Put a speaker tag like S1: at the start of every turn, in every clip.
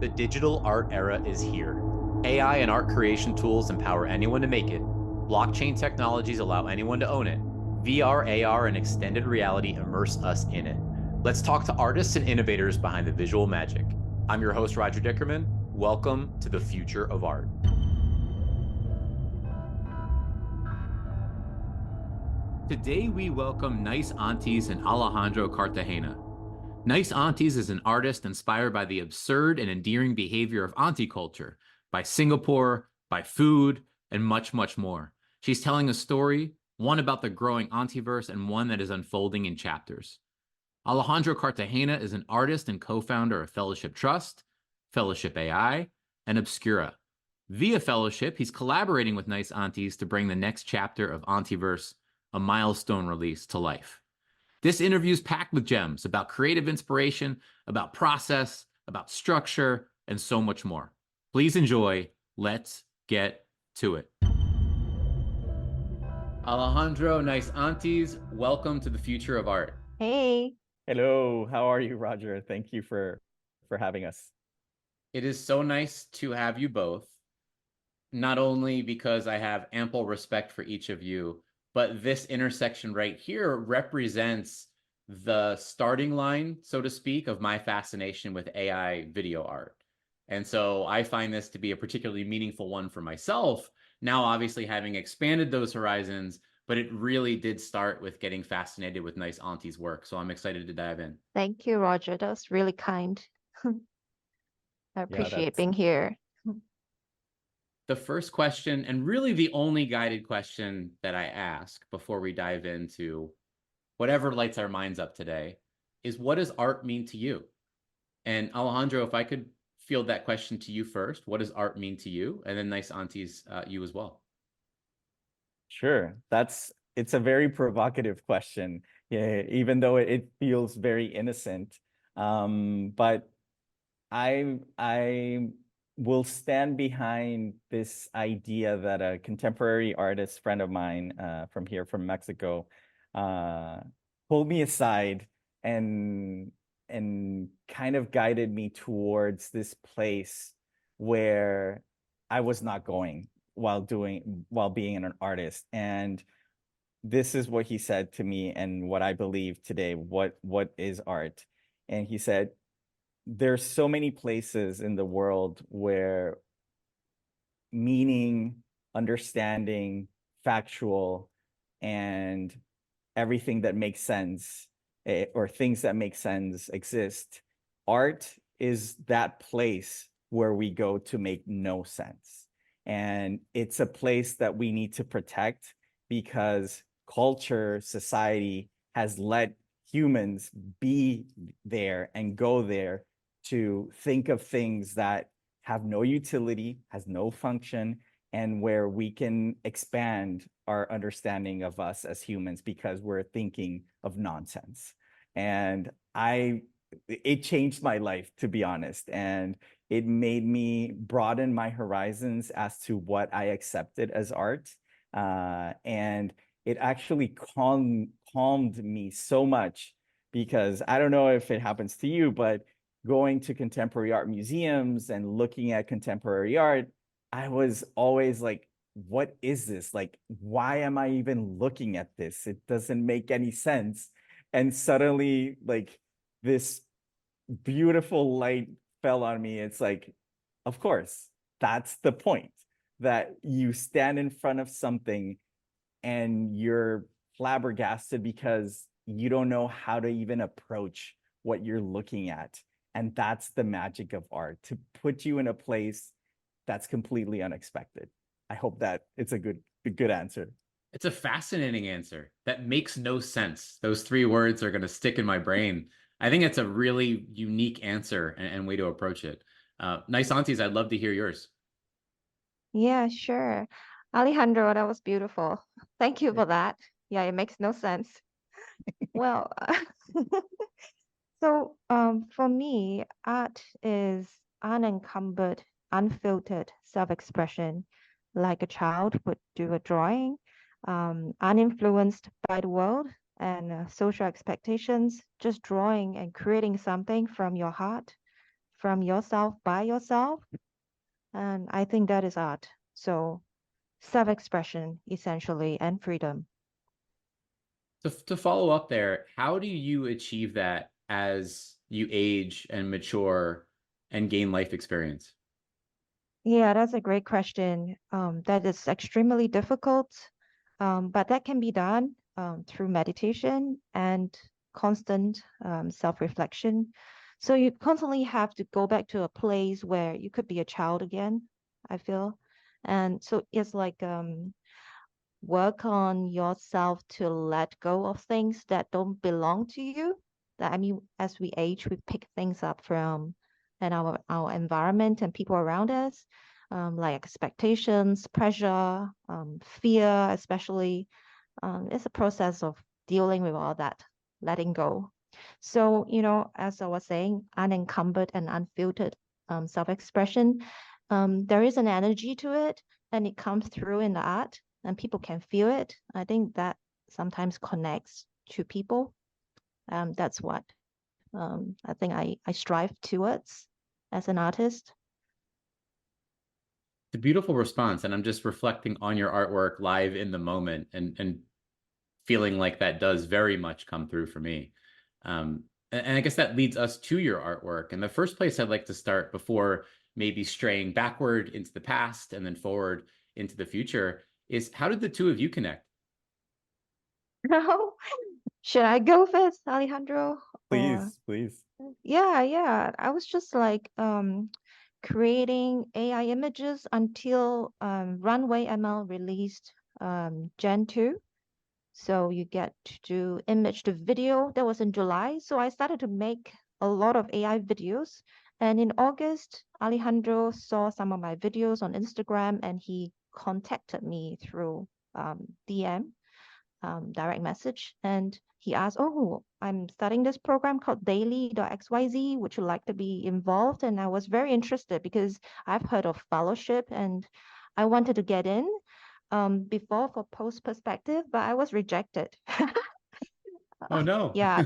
S1: The digital art era is here. AI and art creation tools empower anyone to make it. Blockchain technologies allow anyone to own it. VR, AR, and extended reality immerse us in it. Let's talk to artists and innovators behind the visual magic. I'm your host, Roger Dickerman. Welcome to the future of art. Today, we welcome Niceaunties and Alejandro Cartagena. Niceaunties is an artist inspired by the absurd and endearing behavior of auntie culture, by Singapore, by food, and much, much more. She's telling a story, one about the growing Auntie-verse and one that is unfolding in chapters. Alejandro Cartagena is an artist and co-founder of Fellowship Trust, Fellowship AI, and Obscura. Via Fellowship, he's collaborating with Niceaunties to bring the next chapter of Auntie-verse, a milestone release, to life. This interview is packed with gems about creative inspiration, about process, about structure, and so much more. Please enjoy. Let's get to it. Alejandro, Niceaunties, welcome to the future of art.
S2: Hey.
S3: Hello, how are you, Roger? Thank you for having us.
S1: It is so nice to have you both, not only because I have ample respect for each of you, but this intersection right here represents the starting line, so to speak, of my fascination with AI video art. And so I find this to be a particularly meaningful one for myself, now obviously having expanded those horizons, but it really did start with getting fascinated with Niceaunties' work. So I'm excited to dive in.
S2: Thank you, Roger. That was really kind. I appreciate being here.
S1: The first question, and really the only guided question that I ask before we dive into whatever lights our minds up today, is what does art mean to you? And Alejandro, if I could field that question to you first, what does art mean to you? And then Niceaunties, you as well.
S3: Sure, it's a very provocative question, yeah, even though it feels very innocent. But I will stand behind this idea that a contemporary artist friend of mine from here, from Mexico, pulled me aside and kind of guided me towards this place where I was not going while being an artist. And this is what he said to me and what I believe today, what is art. And he said, there's so many places in the world where meaning, understanding, factual, and everything that makes sense, or things that make sense, exist. Art is that place where we go to make no sense. And it's a place that we need to protect because culture, society has let humans be there and go there to think of things that have no utility, has no function, and where we can expand our understanding of us as humans because we're thinking of nonsense. And it changed my life, to be honest. And it made me broaden my horizons as to what I accepted as art. And it actually calmed me so much, because I don't know if it happens to you, but going to contemporary art museums and looking at contemporary art, I was always like, what is this? Like, why am I even looking at this? It doesn't make any sense. And suddenly, like, this beautiful light fell on me. It's like, of course, that's the point, that you stand in front of something and you're flabbergasted because you don't know how to even approach what you're looking at. And that's the magic of art, to put you in a place that's completely unexpected. I hope that it's a good answer.
S1: It's a fascinating answer. That makes no sense. Those three words are going to stick in my brain. I think it's a really unique answer and way to approach it. Niceaunties, I'd love to hear yours.
S2: Yeah, sure. Alejandro, that was beautiful. Thank you for that. Yeah, it makes no sense. Well, so for me, art is unencumbered, unfiltered self-expression, like a child would do a drawing, uninfluenced by the world and social expectations, just drawing and creating something from your heart, from yourself by yourself. And I think that is art. So self-expression essentially and freedom.
S1: To follow up there, how do you achieve that as you age and mature and gain life experience?
S2: Yeah, that's a great question. That is extremely difficult, but that can be done through meditation and constant self-reflection. So you constantly have to go back to a place where you could be a child again, I feel. And so it's like work on yourself to let go of things that don't belong to you. That I mean, as we age, we pick things up from and our environment and people around us, like expectations, pressure, fear, especially. It's a process of dealing with all that, letting go. So, as I was saying, unencumbered and unfiltered self-expression, there is an energy to it, and it comes through in the art and people can feel it. I think that sometimes connects to people. That's what I think I strive towards as an artist.
S1: It's a beautiful response, and I'm just reflecting on your artwork live in the moment and feeling like that does very much come through for me. And I guess that leads us to your artwork. And the first place I'd like to start before maybe straying backward into the past and then forward into the future is how did the two of you connect?
S2: No, should I go first, Alejandro? Or
S3: Please.
S2: yeah. I was just like creating AI images until Runway ML released Gen 2. So you get to do image to video. That was in July. So I started to make a lot of AI videos. And in August, Alejandro saw some of my videos on Instagram and he contacted me through DM, direct message. And he asked, "Oh, I'm starting this program called daily.xyz. Would you like to be involved?" And I was very interested because I've heard of fellowship and I wanted to get in before for post perspective, but I was rejected.
S1: Oh, no.
S2: Yeah,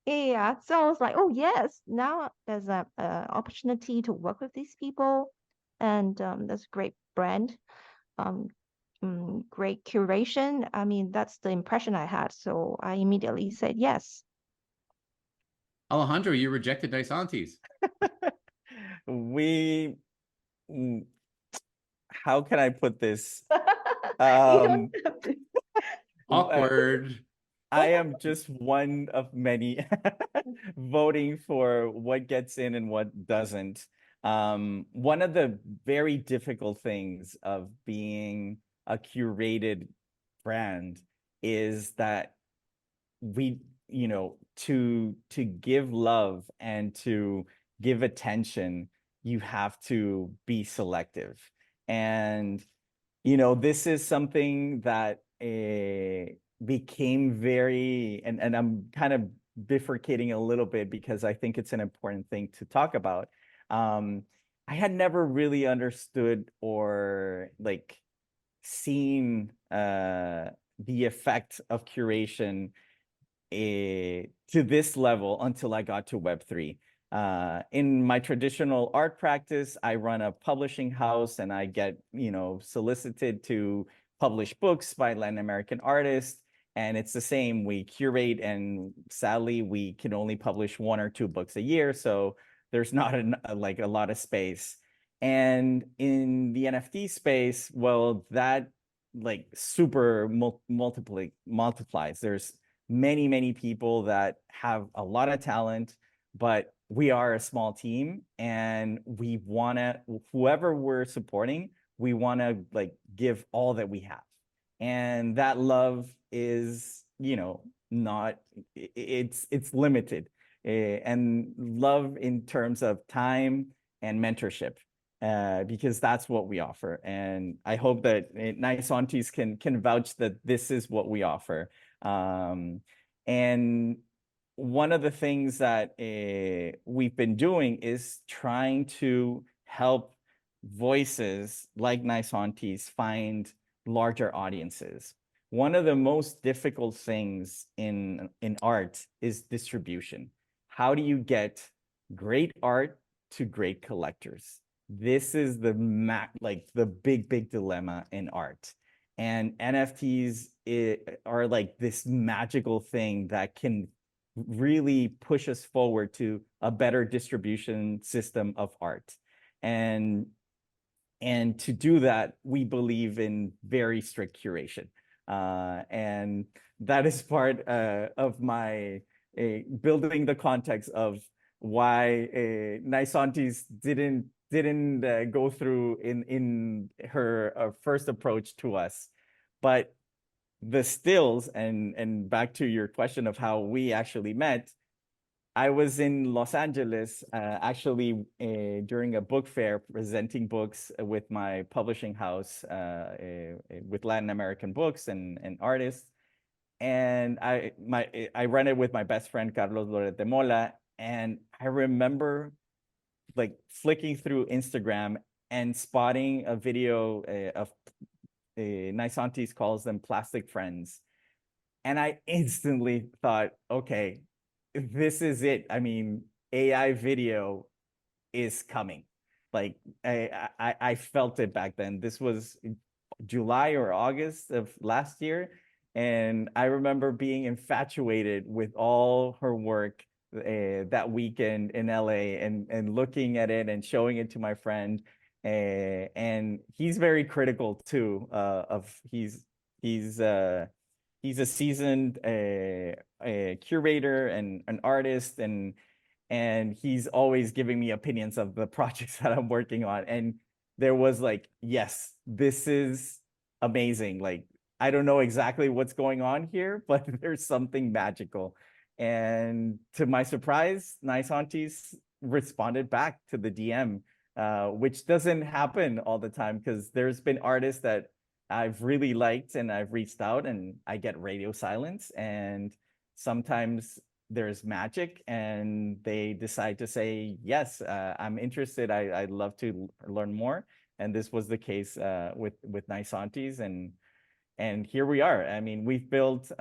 S2: yeah. So I was like, oh yes, now there's a opportunity to work with these people, and there's a great brand, um, great curation. I mean, that's the impression I had. So I immediately said yes.
S1: Alejandro, you rejected Niceaunties.
S3: We, mm, how can I put this?
S2: You don't
S3: Um,
S2: have to.
S1: Awkward.
S3: I am just one of many voting for what gets in and what doesn't. One of the very difficult things of being a curated brand is that we, to give love and to give attention, you have to be selective. And this is something that became very, and I'm kind of bifurcating a little bit because I think it's an important thing to talk about. I had never really understood or like seen the effect of curation to this level until I got to Web3. In my traditional art practice, I run a publishing house and I get, solicited to publish books by Latin American artists. And it's the same. We curate, and sadly, we can only publish 1 or 2 books a year. So there's not like a lot of space. And in the NFT space, well, that like super multiplies. There's many people that have a lot of talent, but we are a small team and we want to, whoever we're supporting, we want to like give all that we have. And that love is, not, it's limited. And love in terms of time and mentorship, because that's what we offer. And I hope that Niceaunties can vouch that this is what we offer. And one of the things that we've been doing is trying to help voices like Niceaunties find larger audiences. One of the most difficult things in art is distribution. How do you get great art to great collectors. This is the like the big dilemma in art. And NFTs are like this magical thing that can really push us forward to a better distribution system of art. And to do that, we believe in very strict curation. And that is part of my building the context of why Niceaunties didn't go through in her first approach to us. But the stills, and back to your question of how we actually met, I was in Los Angeles actually during a book fair presenting books with my publishing house with Latin American books and artists. And I ran it with my best friend Carlos Lorete Mola. And I remember like flicking through Instagram and spotting a video of Niceaunties calls them plastic friends. And I instantly thought, okay, this is it. I mean, AI video is coming. Like I felt it back then. This was July or August of last year. And I remember being infatuated with all her work that weekend in LA and looking at it and showing it to my friend. And he's very critical too of he's a seasoned curator and an artist, and he's always giving me opinions of the projects that I'm working on. And there was like, yes, this is amazing. Like, I don't know exactly what's going on here, but there's something magical. And to my surprise, Niceaunties responded back to the DM, which doesn't happen all the time because there's been artists that I've really liked and I've reached out and I get radio silence, and sometimes there's magic and they decide to say, yes, I'm interested. I'd love to learn more. And this was the case with Niceaunties, and here we are. I mean, we've built,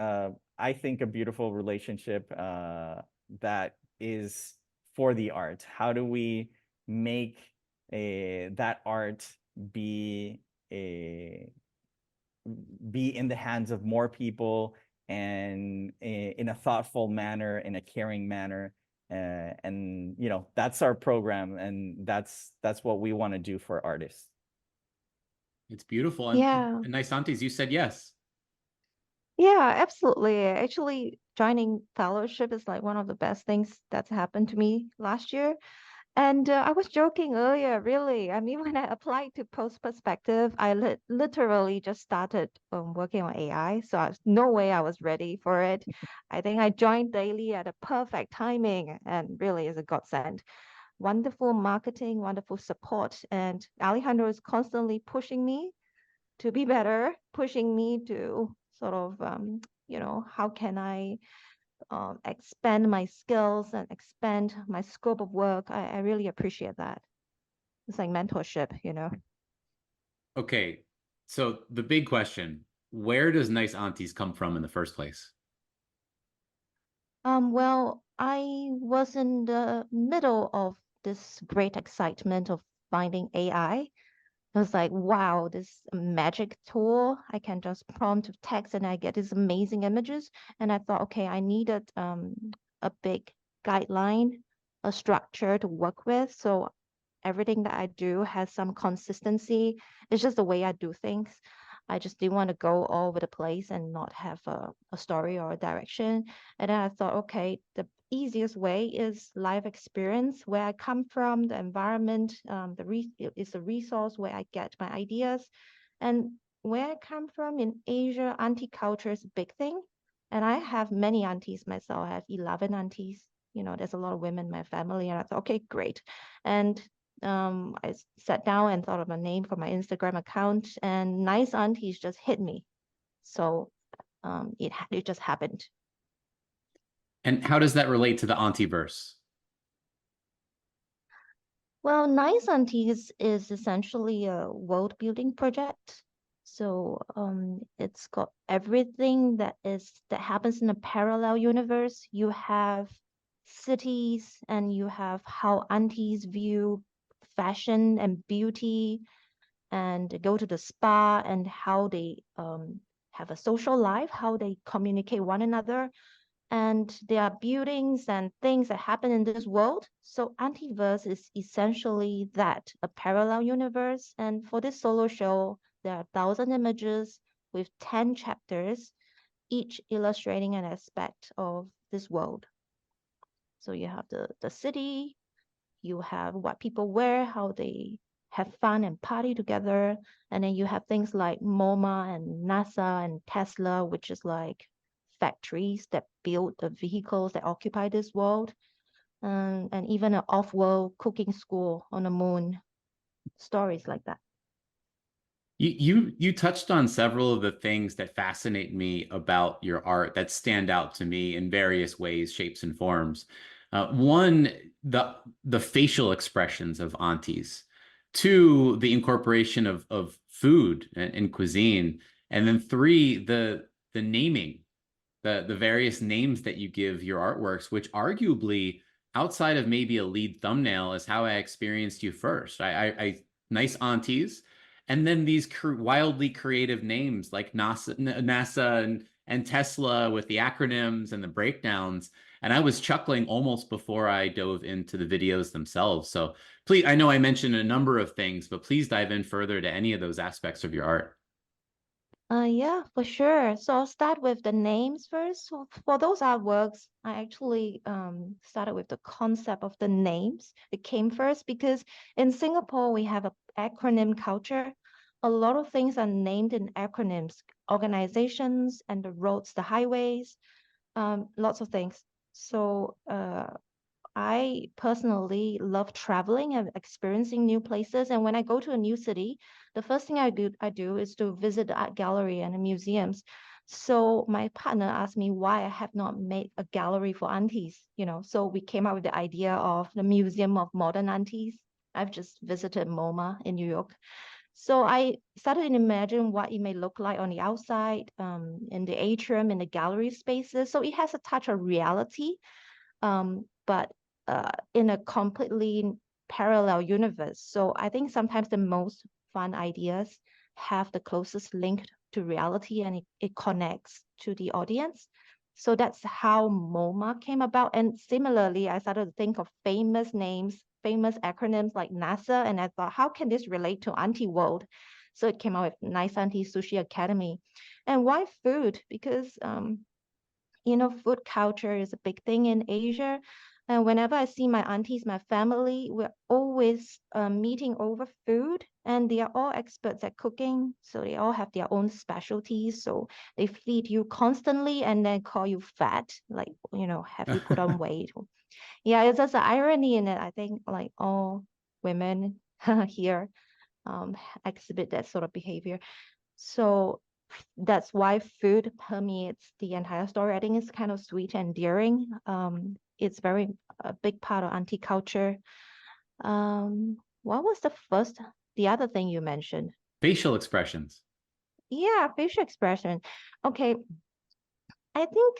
S3: I think, a beautiful relationship that is for the art. How do we make that art be in the hands of more people and in a thoughtful manner, in a caring manner? And you know, that's our program, and that's what we want to do for artists.
S1: It's beautiful.
S2: Yeah.
S1: And Niceaunties, you said yes.
S2: Yeah, absolutely. Actually, joining fellowship is like one of the best things that's happened to me last year. And I was joking earlier, really. I mean, when I applied to Post Perspective, I literally just started working on AI. So no way I was ready for it. I think I joined daily at a perfect timing and really is a godsend. Wonderful marketing, wonderful support. And Alejandro is constantly pushing me to be better, pushing me to sort of, how can I expand my skills and expand my scope of work. I really appreciate that. It's like mentorship.
S1: Okay. So the big question, where does Niceaunties come from in the first place?
S2: Well, I was in the middle of this great excitement of finding AI. I was like, wow, this magic tool. I can just prompt text and I get these amazing images. And I thought, okay, I needed a big guideline, a structure to work with. So everything that I do has some consistency. It's just the way I do things. I just didn't want to go all over the place and not have a story or a direction. And then I thought, okay, the easiest way is life experience, where I come from, the environment, is the resource where I get my ideas. And where I come from in Asia, auntie culture is a big thing. And I have many aunties myself. I have 11 aunties. There's a lot of women in my family. And I thought, okay, great. And I sat down and thought of a name for my Instagram account, and Niceaunties just hit me. So it just happened.
S1: And how does that relate to the Auntie-verse?
S2: Well, Niceaunties is essentially a world building project. So it's got everything that happens in a parallel universe. You have cities, and you have how aunties view fashion and beauty, and go to the spa, and how they have a social life, how they communicate one another. And there are buildings and things that happen in this world. So Auntieverse is essentially that, a parallel universe. And for this solo show, there are 1,000 images with 10 chapters, each illustrating an aspect of this world. So you have the city, you have what people wear, how they have fun and party together. And then you have things like MoMA and NASA and Tesla, which is like factories that build the vehicles that occupy this world. And even an off-world cooking school on the moon, stories like that.
S1: You touched on several of the things that fascinate me about your art, that stand out to me in various ways, shapes, and forms. One, the facial expressions of aunties. Two, the incorporation of food and cuisine. And then three, the naming, the various names that you give your artworks, which arguably, outside of maybe a lead thumbnail, is how I experienced you first. I Niceaunties, and then these wildly creative names like NASA and Tesla with the acronyms and the breakdowns. And I was chuckling almost before I dove into the videos themselves. So please, I know I mentioned a number of things, but please dive in further to any of those aspects of your art.
S2: Yeah, for sure. So I'll start with the names first. So for those artworks, I actually started with the concept of the names. It came first because in Singapore, we have an acronym culture. A lot of things are named in acronyms, organizations and the roads, the highways, lots of things. So I personally love traveling and experiencing new places. And when I go to a new city, the first thing I do is to visit the art gallery and the museums. So my partner asked me why I have not made a gallery for aunties, you know. So we came up with the idea of the Museum of Modern Aunties. I've just visited MoMA in New York. So I started to imagine what it may look like on the outside, in the atrium, in the gallery spaces. So it has a touch of reality, but in a completely parallel universe. So I think sometimes the most fun ideas have the closest link to reality, and it connects to the audience. So that's how MoMA came about. And similarly, I started to think of famous names, famous acronyms like NASA, and I thought, how can this relate to Auntie World? So it came out with Niceaunties Sushi Academy. And why food? Because you know, food culture is a big thing in Asia. And whenever I see my aunties, my family, we're always meeting over food, and they are all experts at cooking. So they all have their own specialties. So they feed you constantly and then call you fat, like, you know, have you put on weight? Yeah, it's just an irony in it. I think like all women here um, exhibit that sort of behavior. So that's why food permeates the entire story. I think it's kind of sweet and endearing. It's very a big part of auntie culture. What was the other thing you mentioned?
S1: Facial expressions.
S2: Yeah, facial expression. Okay, I think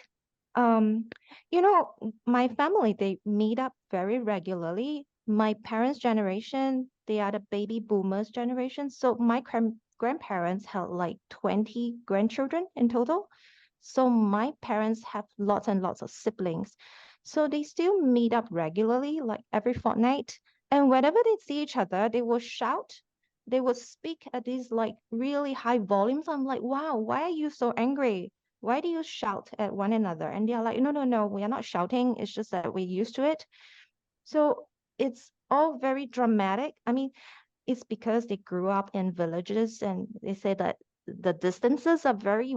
S2: you know, my family, they meet up very regularly. My parents' generation, they are the baby boomers generation. So my grandparents had like 20 grandchildren in total. So my parents have lots and lots of siblings. So they still meet up regularly, like every fortnight. And whenever they see each other, they will shout. They will speak at these like really high volumes. I'm like, wow, why are you so angry? Why do you shout at one another? And they're like, no, no, no, we are not shouting. It's just that we're used to it. So it's all very dramatic. I mean, it's because they grew up in villages, and they say that the distances are very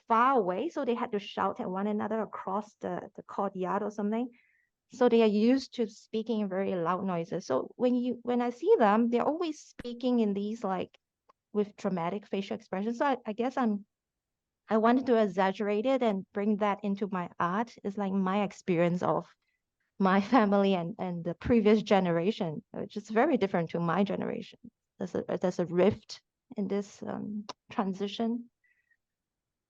S2: far away. So they had to shout at one another across the courtyard or something. So they are used to speaking in very loud noises. So when I see them, they're always speaking in these like with dramatic facial expressions. So I guess I wanted to exaggerate it and bring that into my art. It's like my experience of my family and the previous generation, which is very different to my generation. There's a rift in this transition,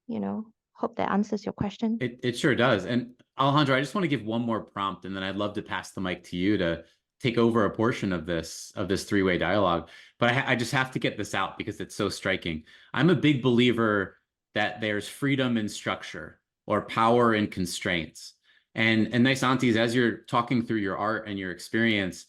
S2: you know. Hope that answers your question.
S1: It sure does. And Alejandro, I just want to give one more prompt, and then I'd love to pass the mic to you to take over a portion of this three-way dialogue. But I just have to get this out because it's so striking. I'm a big believer that there's freedom in structure or power in constraints. And Nice Aunties, as you're talking through your art and your experience,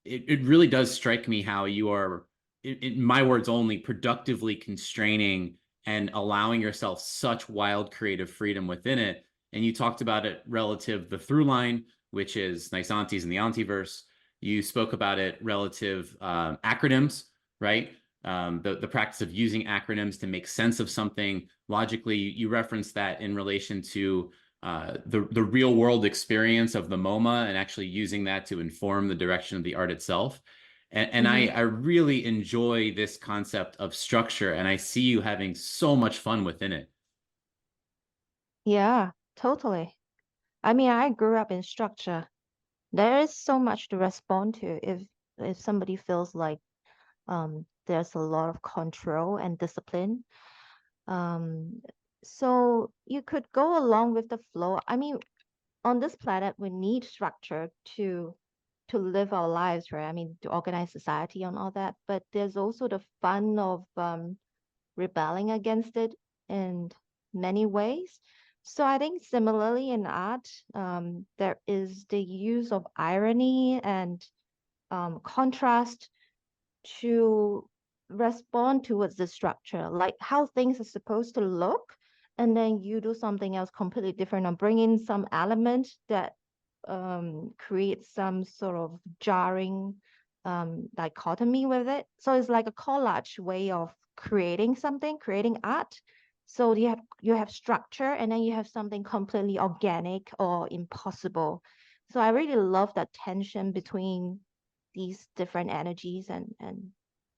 S1: it really does strike me how you are, in my words only, productively constraining and allowing yourself such wild creative freedom within it. And you talked about it relative the through line, which is Nice Aunties and the Auntie-verse. You spoke about it relative acronyms, right? The practice of using acronyms to make sense of something logically. You referenced that in relation to the real world experience of the MoMA and actually using that to inform the direction of the art itself. And I really enjoy this concept of structure, and I see you having so much fun within it.
S2: Yeah, totally. I mean, I grew up in structure. There is so much to respond to if somebody feels like there's a lot of control and discipline. Um, so you could go along with the flow. I mean, on this planet, we need structure to live our lives, right? I mean, to organize society and all that. But there's also the fun of rebelling against it in many ways. So I think similarly in art, there is the use of irony and contrast to respond towards the structure, like how things are supposed to look, and then you do something else completely different or bring in some element that creates some sort of jarring dichotomy with it. So it's like a collage way of creating something, creating art. So you have structure and then you have something completely organic or impossible. So I really love that tension between these different energies and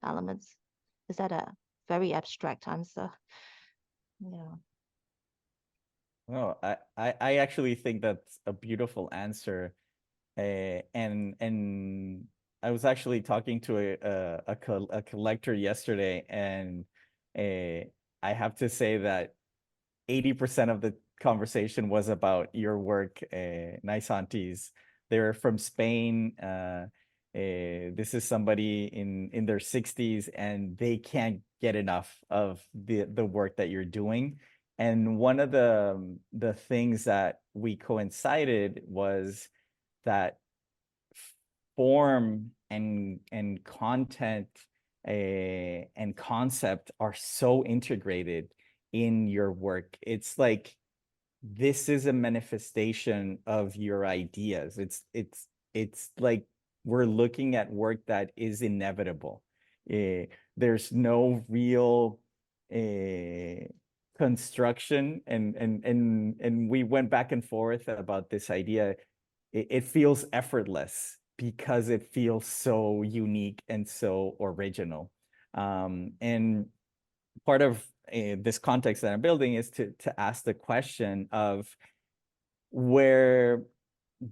S2: elements. Is that a very abstract answer? Yeah.
S3: No, I actually think that's a beautiful answer. And I was actually talking to a collector yesterday, and I have to say that 80% of the conversation was about your work, Nice Aunties. They're from Spain. This is somebody in their 60s, and they can't get enough of the work that you're doing. And one of the things that we coincided was that form and content and concept are so integrated in your work. It's like this is a manifestation of your ideas. It's like we're looking at work that is inevitable. There's no real construction, and we went back and forth about this idea. It feels effortless because it feels so unique and so original. And part of this context that I'm building is to ask the question of, where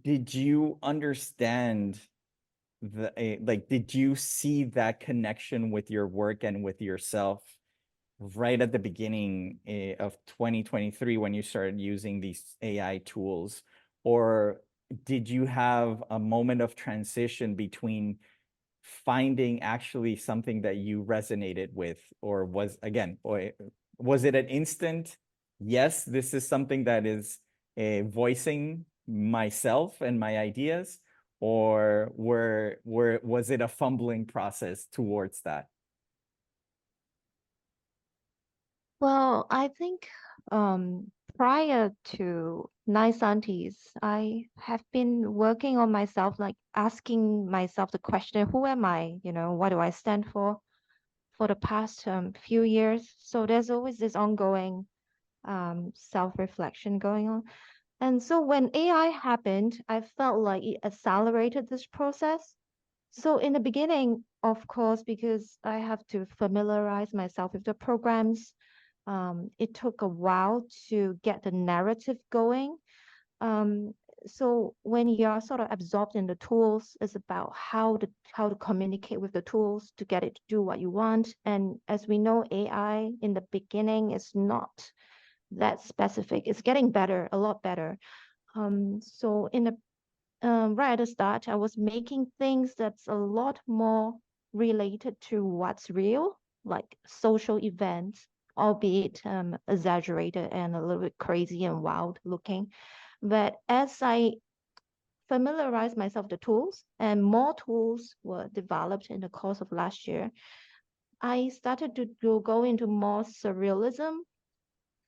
S3: did you understand like, did you see that connection with your work and with yourself right at the beginning of 2023 when you started using these AI tools? Or did you have a moment of transition between finding actually something that you resonated with? Or was it an instant, yes, this is something that is voicing myself and my ideas? Or was it a fumbling process towards that?
S2: Well, I think prior to Nice Aunties, I have been working on myself, like asking myself the question, who am I? What do I stand for the past few years? So there's always this ongoing self-reflection going on. And so when AI happened, I felt like it accelerated this process. So in the beginning, of course, because I have to familiarize myself with the programs, it took a while to get the narrative going. Um, so when you're sort of absorbed in the tools, it's about how to communicate with the tools to get it to do what you want. And as we know, AI in the beginning is not that specific. It's getting better, a lot better. So in the right at the start, I was making things that's a lot more related to what's real, like social events, albeit exaggerated and a little bit crazy and wild looking. But as I familiarized myself with the tools and more tools were developed in the course of last year, I started to go into more surrealism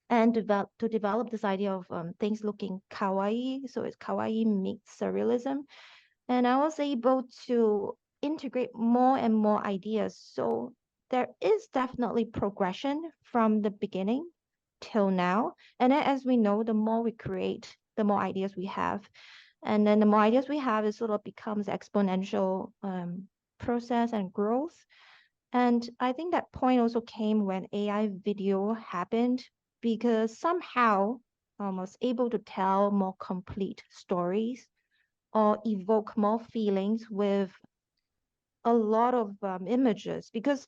S2: and develop this idea of things looking kawaii. So it's kawaii meets surrealism. And I was able to integrate more and more ideas. So there is definitely progression from the beginning till now. And then as we know, the more we create, the more ideas we have. And then the more ideas we have, it sort of becomes exponential process and growth. And I think that point also came when AI video happened because somehow I was able to tell more complete stories or evoke more feelings with a lot of images. Because,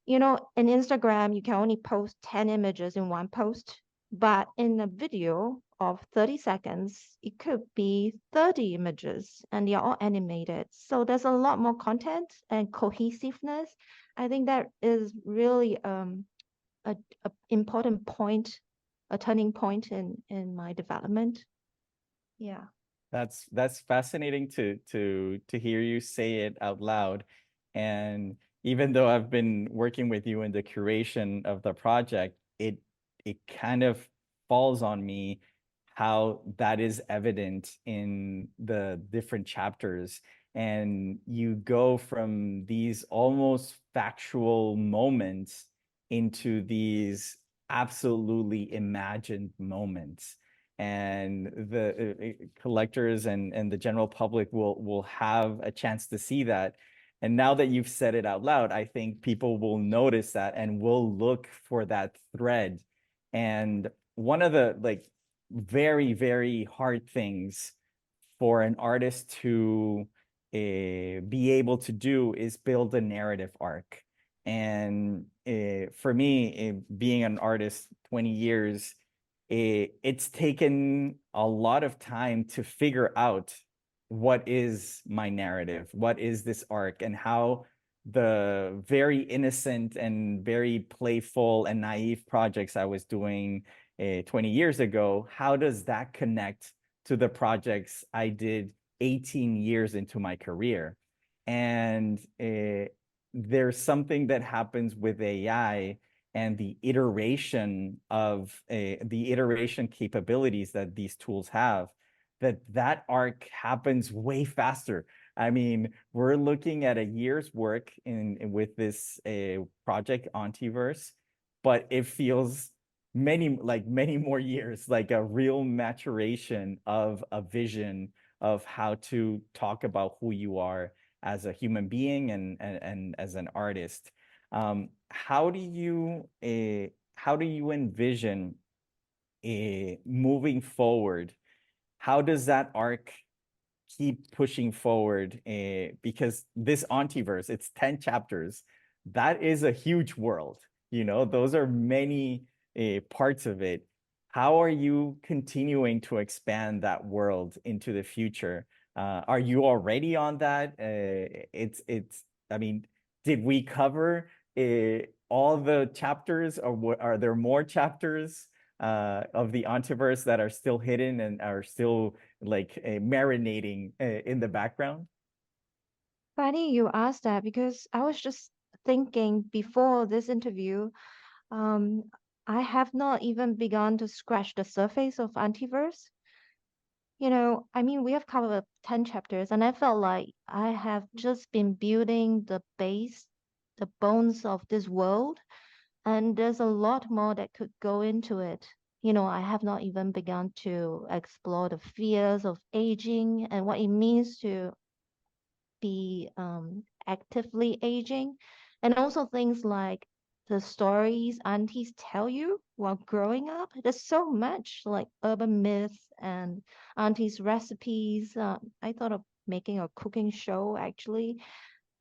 S2: you know, in Instagram, you can only post 10 images in one post, but in a video of 30 seconds, it could be 30 images and they're all animated. So there's a lot more content and cohesiveness. I think that is really a important point, a turning point in my development. Yeah.
S3: That's fascinating to hear you say it out loud. And even though I've been working with you in the curation of the project, it kind of falls on me how that is evident in the different chapters. And you go from these almost factual moments into these absolutely imagined moments, and the collectors and the general public will have a chance to see that. And now that you've said it out loud, I think people will notice that and will look for that thread. And one of the like very, very hard things for an artist to be able to do is build a narrative arc. And for me, being an artist 20 years, it's taken a lot of time to figure out what is my narrative, what is this arc, and how the very innocent and very playful and naive projects I was doing 20 years ago, how does that connect to the projects I did 18 years into my career? And there's something that happens with AI and the iteration capabilities that these tools have, that arc happens way faster. I mean, we're looking at a year's work with this project Auntie-verse, but it feels many more years, like a real maturation of a vision of how to talk about who you are as a human being and as an artist. How do you envision moving forward? How does that arc keep pushing forward? Because this Auntie-verse, it's 10 chapters. That is a huge world. You know, those are many parts of it. How are you continuing to expand that world into the future? Are you already on that? I mean, did we cover all the chapters, or are there more chapters of the Auntieverse that are still hidden and are still like marinating in the background?
S2: Funny you asked that because I was just thinking before this interview, um, I have not even begun to scratch the surface of Auntieverse. You know, I mean, we have covered 10 chapters, and I felt like I have just been building the base, the bones of this world, and there's a lot more that could go into it. You know, I have not even begun to explore the fears of aging and what it means to be actively aging, and also things like the stories aunties tell you while growing up. There's so much like urban myths and aunties recipes. I thought of making a cooking show actually.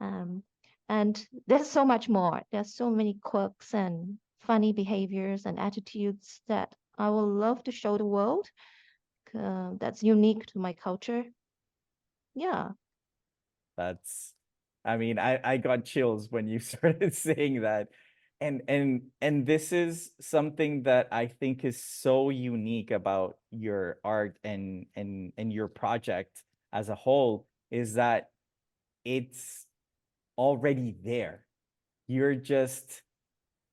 S2: um, and there's so much more. There's so many quirks and funny behaviors and attitudes that I would love to show the world, that's unique to my culture. Yeah.
S3: That's, I mean, I got chills when you started saying that. And this is something that I think is so unique about your art and your project as a whole, is that it's already there. You're just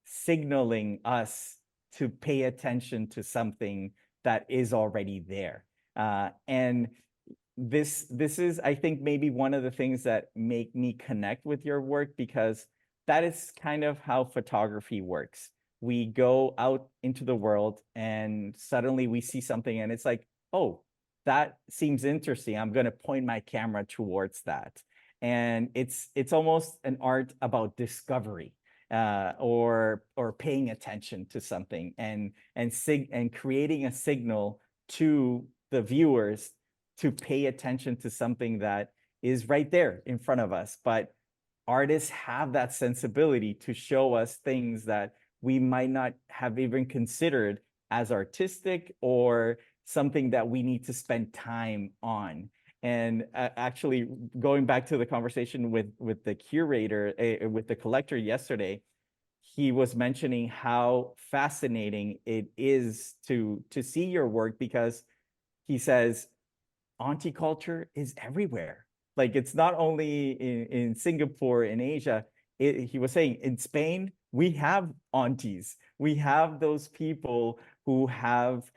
S3: signaling us to pay attention to something that is already there. And this is, I think, maybe one of the things that make me connect with your work, because that is kind of how photography works. We go out into the world and suddenly we see something and it's like, oh, that seems interesting. I'm going to point my camera towards that. And it's almost an art about discovery, or paying attention to something and creating a signal to the viewers to pay attention to something that is right there in front of us. But artists have that sensibility to show us things that we might not have even considered as artistic or something that we need to spend time on. And actually, going back to the conversation with the curator, with the collector yesterday, he was mentioning how fascinating it is to see your work, because he says auntie culture is everywhere. Like, it's not only in Singapore, in Asia. He was saying in Spain, we have aunties. We have those people who have,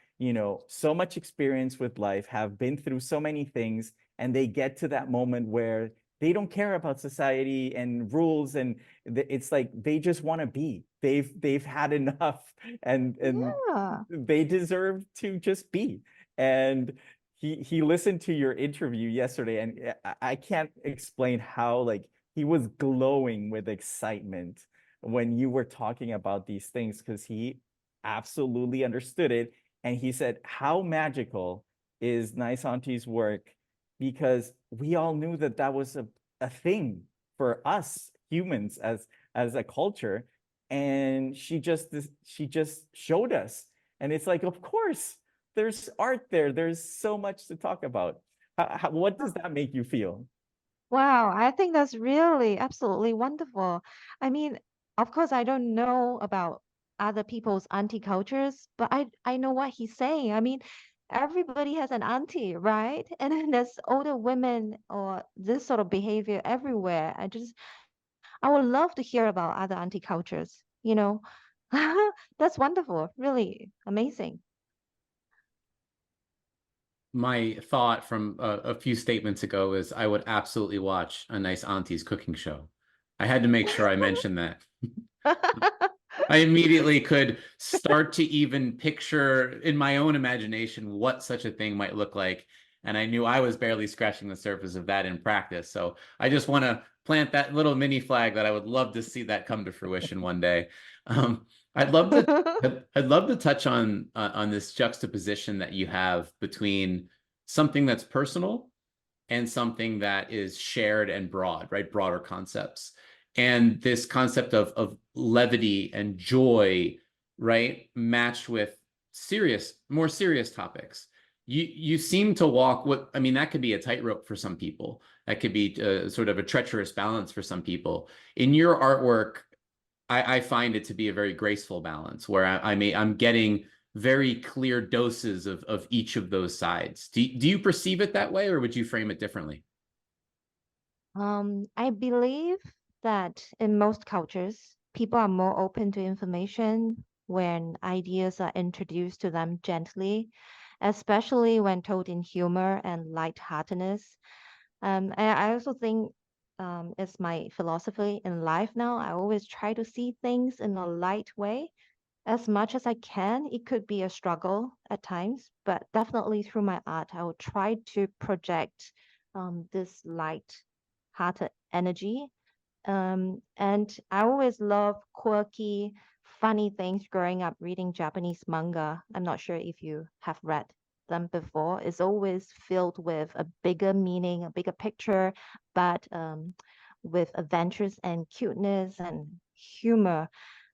S3: so much experience with life, have been through so many things, and they get to that moment where they don't care about society and rules, and it's like they just want to be. They've had enough, and
S2: Yeah.
S3: they deserve to just be. And he listened to your interview yesterday, and I can't explain how, like, he was glowing with excitement when you were talking about these things, because he absolutely understood it. And he said how magical is Niceaunties' work, because we all knew that that was a thing for us humans as a culture. And she just showed us, and it's like, of course there's art there. There's so much to talk about. What does that make you feel?
S2: Wow, I think that's really absolutely wonderful. I mean, of course, I don't know about other people's auntie cultures, but I know what he's saying. I mean, everybody has an auntie, right? And then there's older women or this sort of behavior everywhere. I would love to hear about other auntie cultures, you know. That's wonderful, really amazing.
S1: My thought from a few statements ago is I would absolutely watch a Nice Auntie's cooking show. I had to make sure I mentioned that. I immediately could start to even picture in my own imagination what such a thing might look like. And I knew I was barely scratching the surface of that in practice. So I just want to plant that little mini flag that I would love to see that come to fruition one day. Um, I'd love to I'd love to touch on this juxtaposition that you have between something that's personal and something that is shared and broad, right? Broader concepts. And this concept of levity and joy, right? Matched with more serious topics. You seem to walk what, I mean, that could be a tightrope for some people. That could be sort of a treacherous balance for some people. In your artwork, I find it to be a very graceful balance where I'm getting very clear doses of each of those sides. Do you perceive it that way, or would you frame it differently?
S2: I believe that in most cultures, people are more open to information when ideas are introduced to them gently, especially when told in humor and lightheartedness. And I also think it's my philosophy in life now. I always try to see things in a light way as much as I can. It could be a struggle at times, but definitely through my art, I will try to project this light-hearted energy. And I always love quirky, funny things growing up reading Japanese manga. I'm not sure if you have read them before. It's always filled with a bigger meaning, a bigger picture, but with adventures and cuteness and humor.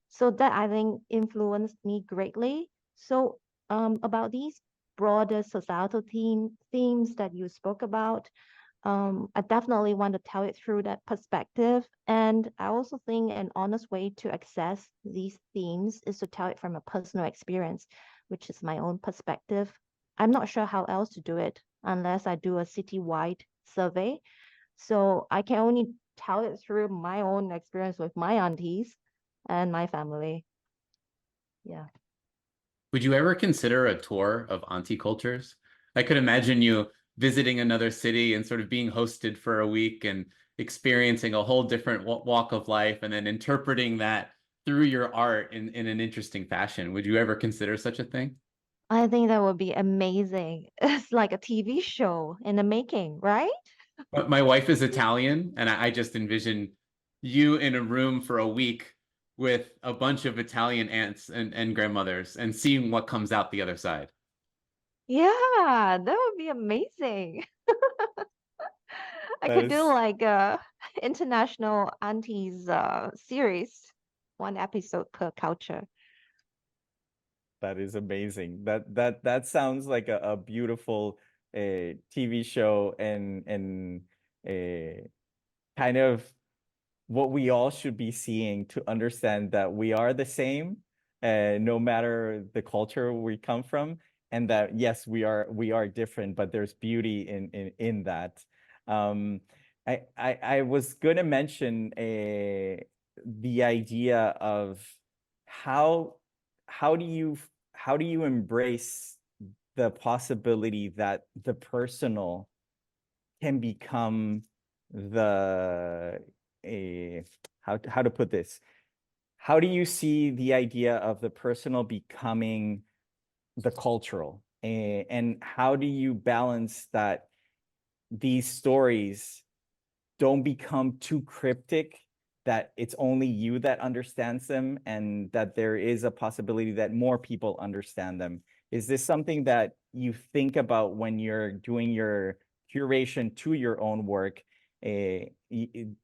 S2: So that I think influenced me greatly. So about these broader societal themes that you spoke about. I definitely want to tell it through that perspective. And I also think an honest way to access these themes is to tell it from a personal experience, which is my own perspective. I'm not sure how else to do it unless I do a citywide survey. So I can only tell it through my own experience with my aunties and my family. Yeah.
S1: Would you ever consider a tour of auntie cultures? I could imagine you visiting another city and sort of being hosted for a week and experiencing a whole different walk of life and then interpreting that through your art in an interesting fashion. Would you ever consider such a thing?
S2: I think that would be amazing. It's like a TV show in the making, right?
S1: But my wife is Italian, and I just envision you in a room for a week with a bunch of Italian aunts and grandmothers and seeing what comes out the other side.
S2: Yeah, that would be amazing. I
S3: That
S2: could do
S3: is
S2: like a international aunties series, one episode per culture.
S3: that is amazing. That sounds like a beautiful TV show and kind of what we all should be seeing to understand that we are the same, no matter the culture we come from, and that yes, we are different, but there's beauty in that. Um, I was gonna mention the idea of how how do you how do you embrace the possibility that the personal can become the a how to put this? How do you see the idea of the personal becoming the cultural? And how do you balance that these stories don't become too cryptic, that it's only you that understands them, and that there is a possibility that more people understand them? Is this something that you think about when you're doing your curation to your own work? Do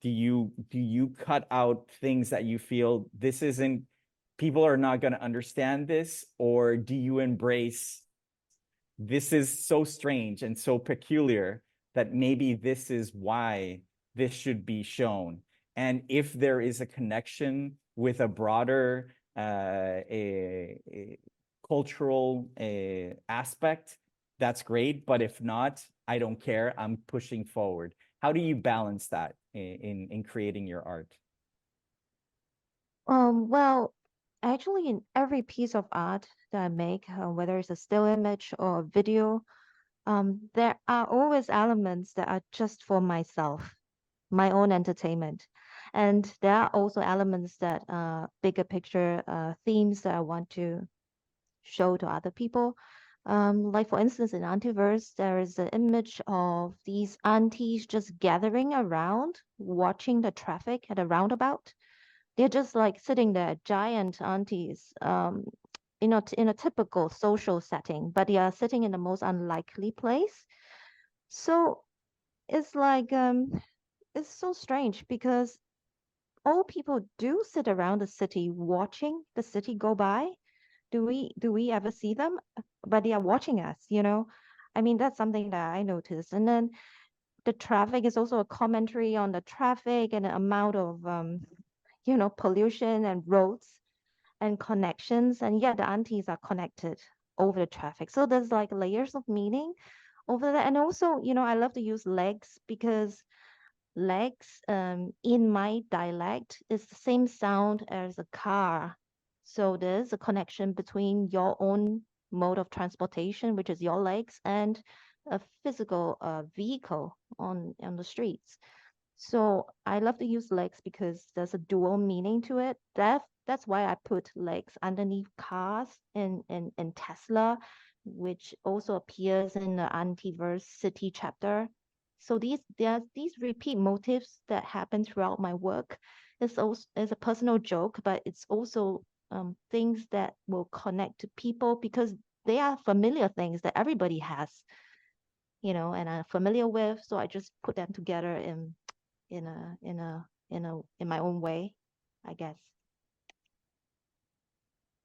S3: you cut out things that you feel this isn't, people are not going to understand this, or do you embrace this is so strange and so peculiar that maybe this is why this should be shown? And if there is a connection with a broader a cultural aspect, that's great. But if not, I don't care. I'm pushing forward. How do you balance that in creating your art?
S2: Well, actually, in every piece of art that I make, whether it's a still image or a video, there are always elements that are just for myself, my own entertainment. And there are also elements that bigger picture themes that I want to show to other people. Like for instance, in Auntie-verse, there is an image of these aunties just gathering around, watching the traffic at a roundabout. They're just like sitting there, giant aunties, in a typical social setting, but they are sitting in the most unlikely place. So it's like it's so strange because old people do sit around the city watching the city go by. Do we ever see them? But they are watching us. I mean, that's something that I noticed. And then the traffic is also a commentary on the traffic and the amount of pollution and roads and connections. And yet the aunties are connected over the traffic. So there's like layers of meaning over there. And also, I love to use legs because legs in my dialect is the same sound as a car. So there's a connection between your own mode of transportation, which is your legs, and a physical vehicle on the streets. So I love to use legs because there's a dual meaning to it. That's why I put legs underneath cars in Tesla, which also appears in the Auntieverse city chapter. So there's these repeat motifs that happen throughout my work. It's also it's a personal joke, but it's also things that will connect to people because they are familiar things that everybody has, and are familiar with. So I just put them together in my own way, I guess.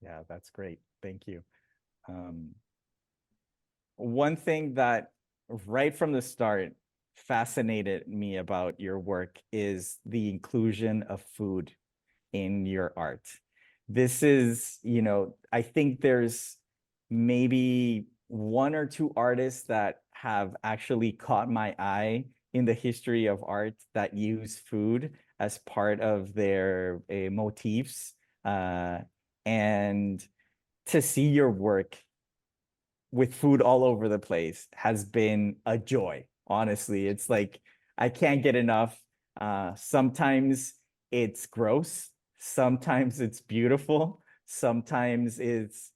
S3: Yeah, that's great. Thank you. Um, one thing that right from the start fascinated me about your work is the inclusion of food in your art. This is, I think there's maybe one or two artists that have actually caught my eye in the history of art that use food as part of their motifs. And to see your work with food all over the place has been a joy. Honestly, it's like I can't get enough. Sometimes it's gross, sometimes it's beautiful, sometimes it's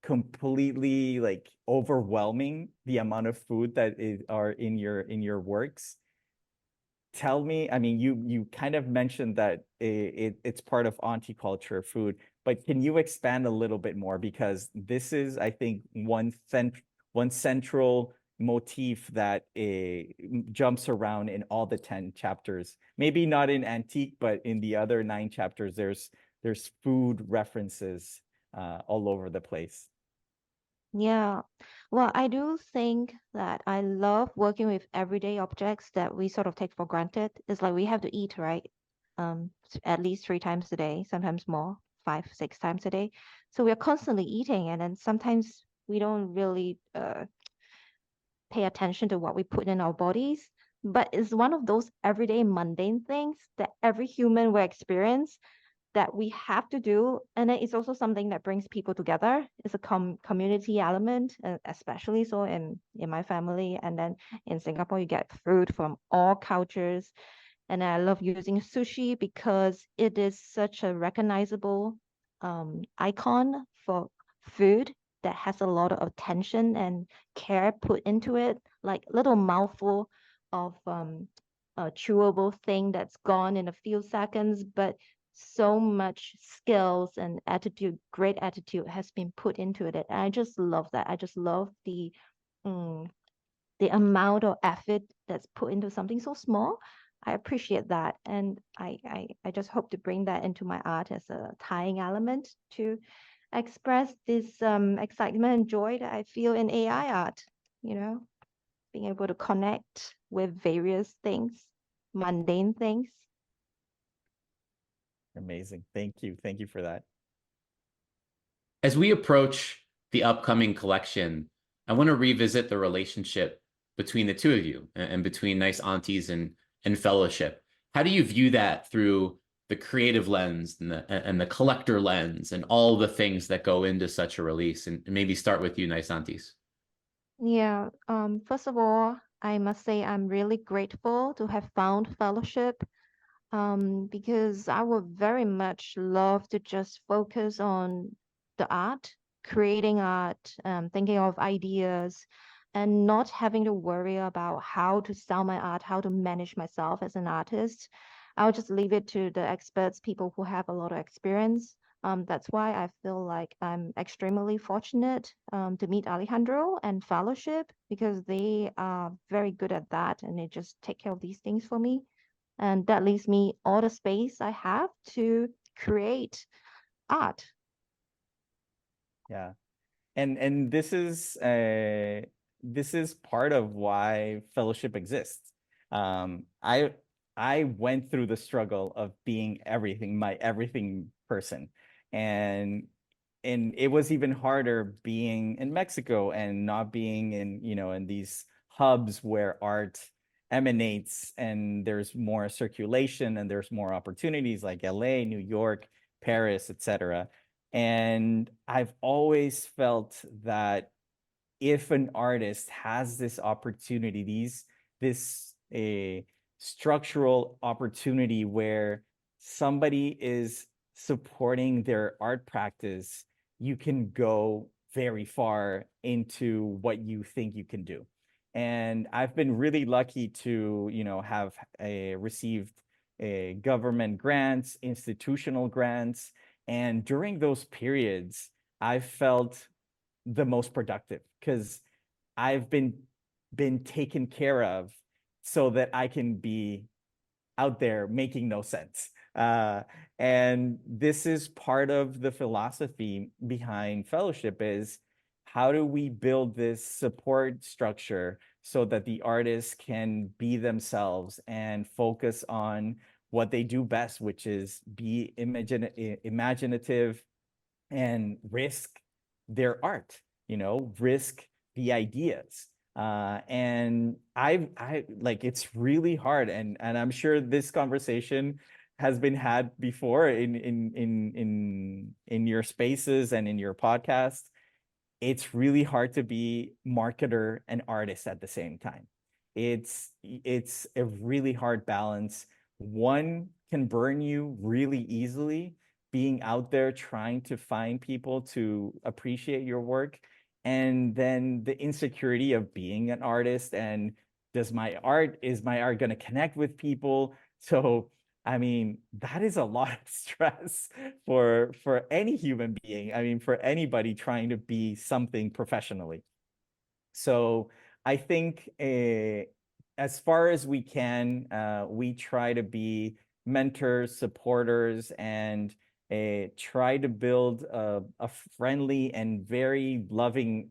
S3: completely like overwhelming the amount of food that are in your works. Tell me, I mean, you kind of mentioned that it's part of auntie culture, food, but can you expand a little bit more? Because this is, I think, one central motif that jumps around in all the 10 chapters. Maybe not in antique, but in the other 9 chapters, there's food references all over the place.
S2: Yeah. Well, I do think that I love working with everyday objects that we sort of take for granted. It's like we have to eat, right? At least 3 times a day, sometimes more, 5, 6 times a day. So we are constantly eating, and then sometimes we don't really pay attention to what we put in our bodies. But it's one of those everyday mundane things that every human will experience that we have to do. And then it's also something that brings people together. It's a community element, especially so in my family. And then in Singapore, you get food from all cultures. And I love using sushi because it is such a recognizable icon for food that has a lot of attention and care put into it, like little mouthful of a chewable thing that's gone in a few seconds, but so much skills and attitude, great attitude has been put into it. And I just love that. I just love um, the amount of effort that's put into something so small. I appreciate that. And I just hope to bring that into my art as a tying element to express this excitement and joy that I feel in AI art, being able to connect with various things, mundane things.
S3: Amazing. Thank you. Thank you for that.
S1: As we approach the upcoming collection, I want to revisit the relationship between the two of you and between Niceaunties and Fellowship. How do you view that through the creative lens and the collector lens and all the things that go into such a release? And maybe start with you, Niceaunties.
S2: Yeah, first of all, I must say I'm really grateful to have found Fellowship, because I would very much love to just focus on the art, creating art, thinking of ideas, and not having to worry about how to sell my art, how to manage myself as an artist. I'll just leave it to the experts, people who have a lot of experience. That's why I feel like I'm extremely fortunate to meet Alejandro and Fellowship because they are very good at that and they just take care of these things for me. And that leaves me all the space I have to create art.
S3: Yeah. And this is part of why fellowship exists. I went through the struggle of being everything, my everything person. And it was even harder being in Mexico and not being in these hubs where art emanates and there's more circulation and there's more opportunities like LA, New York, Paris, etc. And I've always felt that if an artist has this opportunity, this a structural opportunity where somebody is supporting their art practice, you can go very far into what you think you can do. And I've been really lucky to, have received government grants, institutional grants, and during those periods, I felt the most productive because I've been taken care of so that I can be out there making no sense. And this is part of the philosophy behind fellowship is how do we build this support structure so that the artists can be themselves and focus on what they do best, which is be imaginative and risk their art, risk the ideas. And I like, it's really hard. And I'm sure this conversation has been had before in your spaces and in your podcast. It's really hard to be marketer and artist at the same time. It's a really hard balance. One can burn you really easily, being out there trying to find people to appreciate your work, and then the insecurity of being an artist and is my art going to connect with people? So I mean, that is a lot of stress for any human being. I mean, for anybody trying to be something professionally. So I think as far as we can, we try to be mentors, supporters, and try to build a friendly and very loving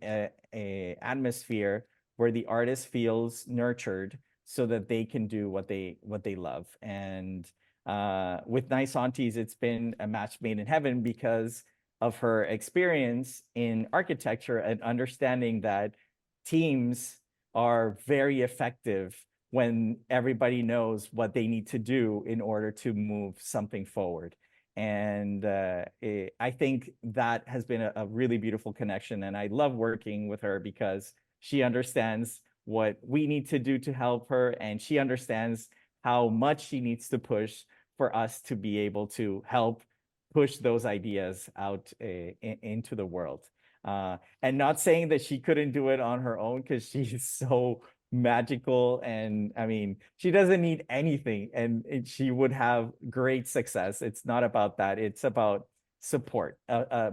S3: atmosphere where the artist feels nurtured so that they can do what they love. And with Niceaunties, it's been a match made in heaven because of her experience in architecture and understanding that teams are very effective when everybody knows what they need to do in order to move something forward. And I think that has been a really beautiful connection. And I love working with her because she understands what we need to do to help her, and she understands how much she needs to push for us to be able to help push those ideas out into the world. And not saying that she couldn't do it on her own, because she's so magical, and I mean, she doesn't need anything, and she would have great success. It's not about that. It's about support,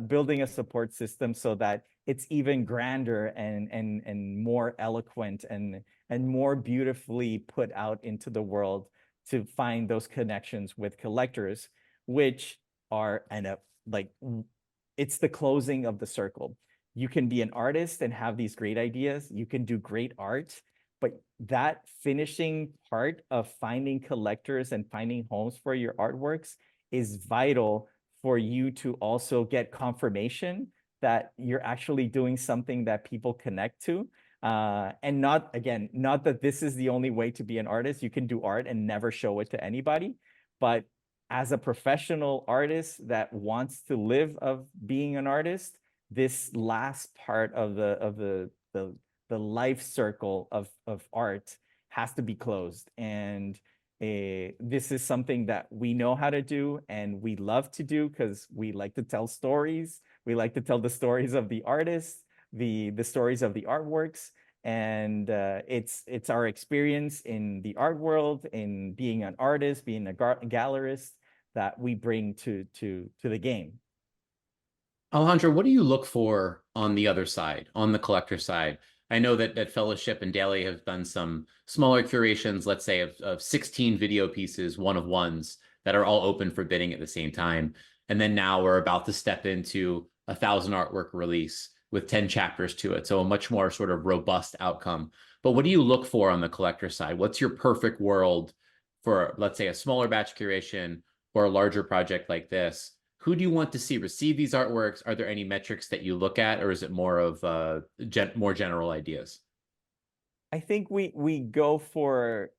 S3: building a support system so that it's even grander and more eloquent and more beautifully put out into the world to find those connections with collectors, which are like, it's the closing of the circle. You can be an artist and have these great ideas. You can do great art, but that finishing part of finding collectors and finding homes for your artworks is vital for you to also get confirmation that you're actually doing something that people connect to. And not that this is the only way to be an artist. You can do art and never show it to anybody, but as a professional artist that wants to live of being an artist, this last part of the life circle of art has to be closed. And this is something that we know how to do and we love to do because we like to tell stories. We like to tell the stories of the artists, the stories of the artworks. And it's our experience in the art world, in being an artist, being a gallerist, that we bring to the game.
S1: Alejandro, what do you look for on the other side, on the collector side? I know that Fellowship and Daily have done some smaller curations, let's say of 16 video pieces, one-of-ones, that are all open for bidding at the same time. And then now we're about to step into 1,000 artwork release with 10 chapters to it. So a much more sort of robust outcome. But what do you look for on the collector side? What's your perfect world for, let's say, a smaller batch curation or a larger project like this? Who do you want to see receive these artworks? Are there any metrics that you look at, or is it more of more general ideas?
S3: I think we go for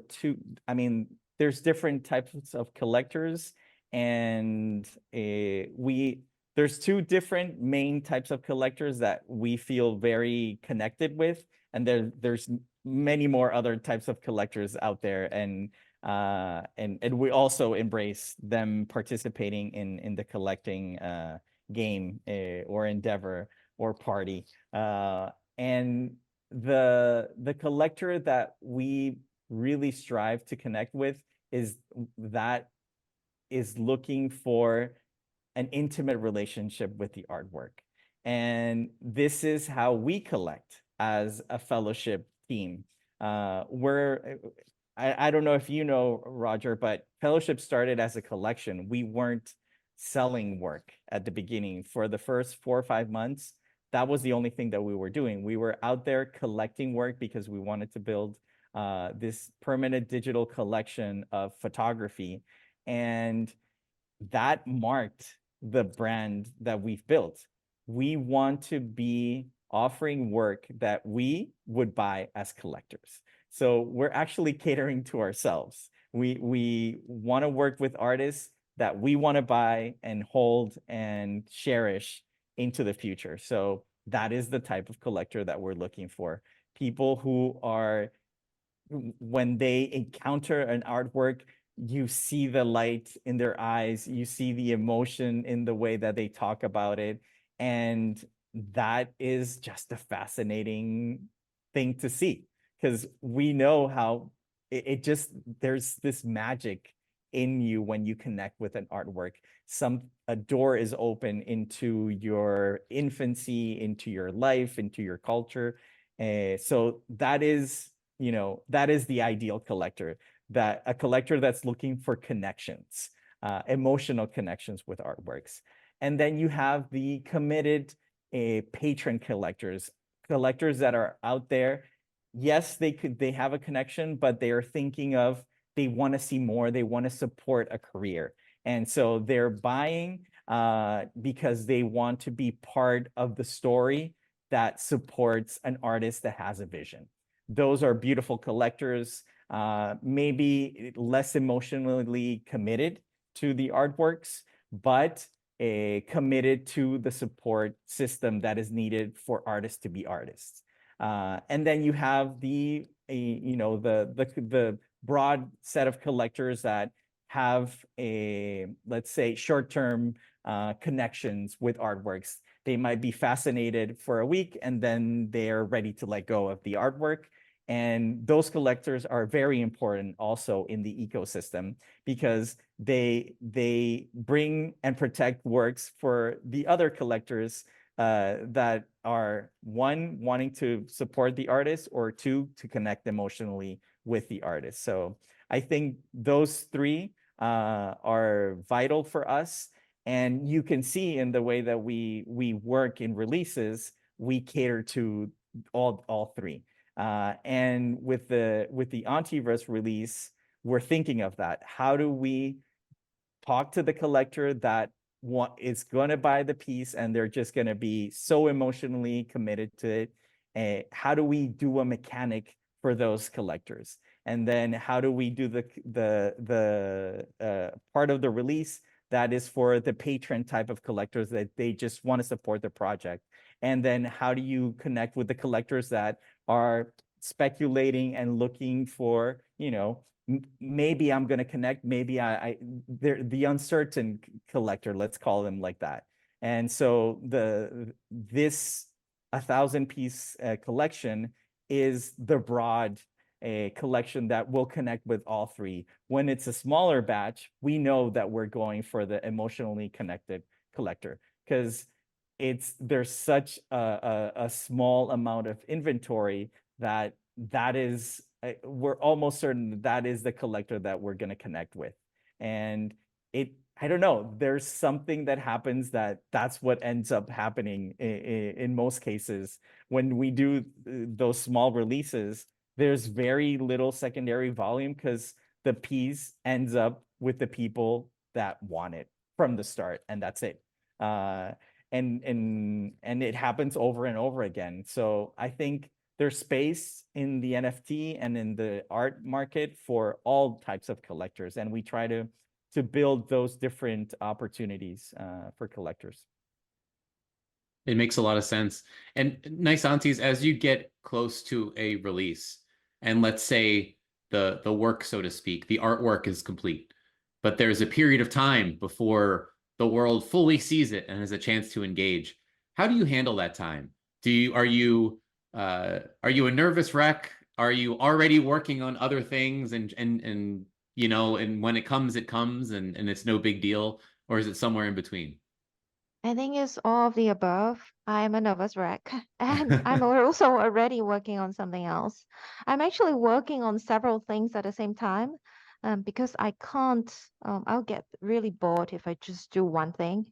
S3: two. I mean, there's different types of collectors, and there's two different main types of collectors that we feel very connected with, and there's many more other types of collectors out there, and we also embrace them participating in the collecting game or endeavor or party. And the collector that we really strive to connect with is looking for an intimate relationship with the artwork. And this is how we collect as a Fellowship team. I don't know if you know, Roger, but Fellowship started as a collection. We weren't selling work at the beginning. For the first 4 or 5 months, that was the only thing that we were doing. We were out there collecting work because we wanted to build this permanent digital collection of photography. And that marked the brand that we've built. We want to be offering work that we would buy as collectors. So we're actually catering to ourselves. We want to work with artists that we want to buy and hold and cherish into the future. So that is the type of collector that we're looking for. People who are, when they encounter an artwork, you see the light in their eyes, you see the emotion in the way that they talk about it. And that is just a fascinating thing to see, because we know how it just, there's this magic in you when you connect with an artwork. A door is open into your infancy, into your life, into your culture. So that is, that is the ideal collector, that a collector that's looking for connections, emotional connections with artworks. And then you have the committed patron collectors that are out there. Yes, they have a connection, but they are thinking of, they want to see more, they want to support a career. And so they're buying because they want to be part of the story that supports an artist that has a vision. Those are beautiful collectors, maybe less emotionally committed to the artworks, but committed to the support system that is needed for artists to be artists. And then you have the broad set of collectors that have let's say, short-term connections with artworks. They might be fascinated for a week and then they're ready to let go of the artwork. And those collectors are very important also in the ecosystem, because they bring and protect works for the other collectors that are, one, wanting to support the artist, or two, to connect emotionally with the artist. So I think those three are vital for us. And you can see in the way that we work in releases, we cater to all three. And with the Auntieverse release, we're thinking of that. How do we talk to the collector that is going to buy the piece and they're just going to be so emotionally committed to it? How do we do a mechanic for those collectors? And then how do we do the part of the release that is for the patron type of collectors that they just want to support the project? And then how do you connect with the collectors that are speculating and looking for, maybe I'm going to connect, maybe they're the uncertain collector, let's call them like that. And so this 1,000-piece collection is the broad collection that will connect with all three. When it's a smaller batch, we know that we're going for the emotionally connected collector, because there's such a small amount of inventory that is, we're almost certain that is the collector that we're going to connect with. And I don't know, there's something that happens that's what ends up happening in most cases. When we do those small releases, there's very little secondary volume, because the piece ends up with the people that want it from the start, and that's it. And it happens over and over again. So I think there's space in the NFT and in the art market for all types of collectors, and we try to build those different opportunities for collectors.
S1: It makes a lot of sense. And Niceaunties, as you get close to a release, and let's say the work, so to speak, the artwork is complete, but there's a period of time before the world fully sees it and has a chance to engage. How do you handle that time? Are you a nervous wreck? Are you already working on other things and when it comes and it's no big deal? Or is it somewhere in between?
S2: I think it's all of the above. I'm a nervous wreck, and I'm also already working on something else. I'm actually working on several things at the same time, because I can't, I'll get really bored if I just do one thing.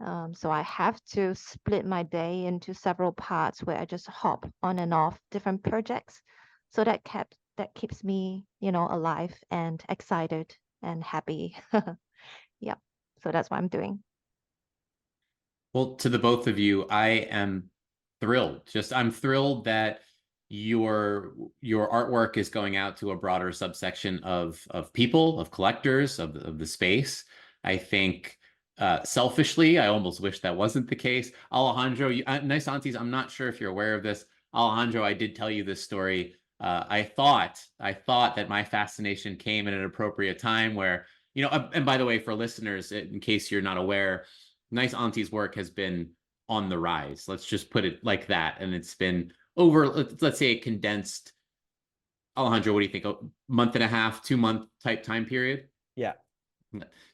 S2: So I have to split my day into several parts where I just hop on and off different projects. So that keeps me, alive and excited and happy. Yeah. So that's what I'm doing.
S1: Well, to the both of you, I am thrilled. I'm thrilled that your artwork is going out to a broader subsection of people, of collectors, of the space. I think selfishly, I almost wish that wasn't the case. Alejandro, Nice Aunties, I'm not sure if you're aware of this. Alejandro, I did tell you this story. I thought that my fascination came at an appropriate time where, and by the way, for listeners, in case you're not aware, Nice Auntie's work has been on the rise. Let's just put it like that. And it's been over, let's say a condensed, Alejandro, what do you think? A month and a half, 2 month type time period?
S3: Yeah.